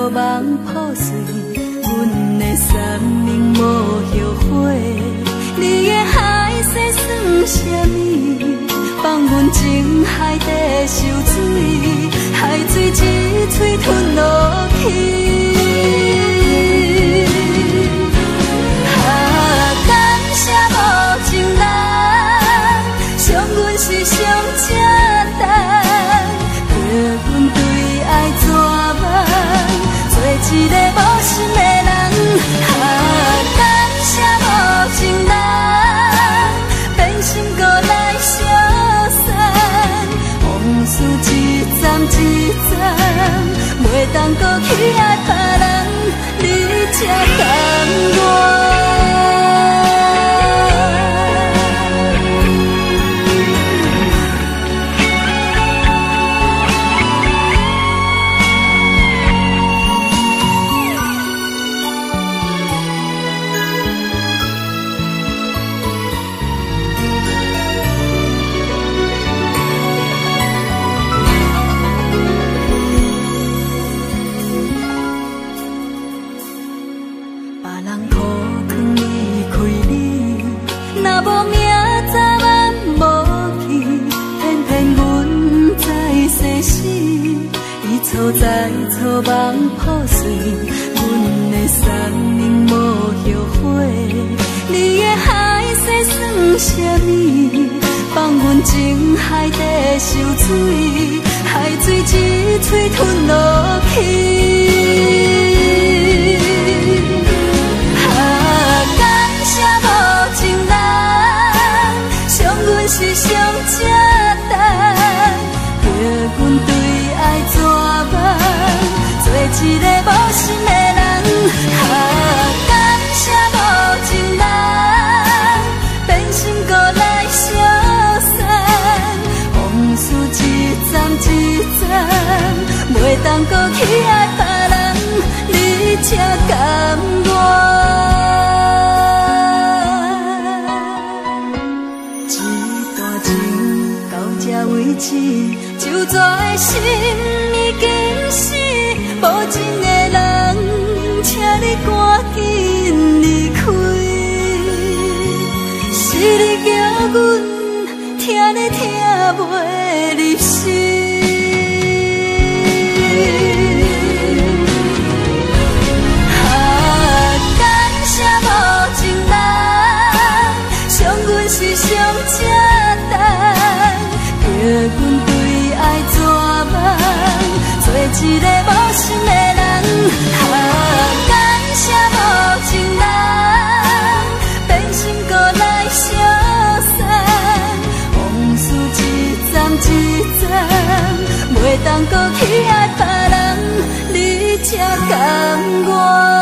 草梦破碎，阮的生命无后悔。你的海誓算什么？放阮情海底受水，海水一嘴吞落去。感谢无情人，伤阮是上正重，叫阮对爱绝望，做一个无心的人。感谢无情人，变心搁来相送，往事一站一站，袂当搁去爱别人，你才甘愿。草在草梦破碎，阮的生命无后悔。你的海誓算什么？放阮情海底受水，海水一嘴吞落去。感谢无情人，伤阮是上正重，叫阮对爱绝望，做一个无心的人。感谢无情人，变心搁来相送，往事一站一站，袂当搁去爱别人，你才甘愿。一段情到这为止，就绝的心已经死，无情的人，请你赶紧离开。是你叫阮听你听袂入心。感谢无情人，伤阮是上正重，叫阮对爱绝望，做一个无心的人。感谢无情人，变心搁来相送，往事一站一站，袂当搁去爱别人，你才甘愿。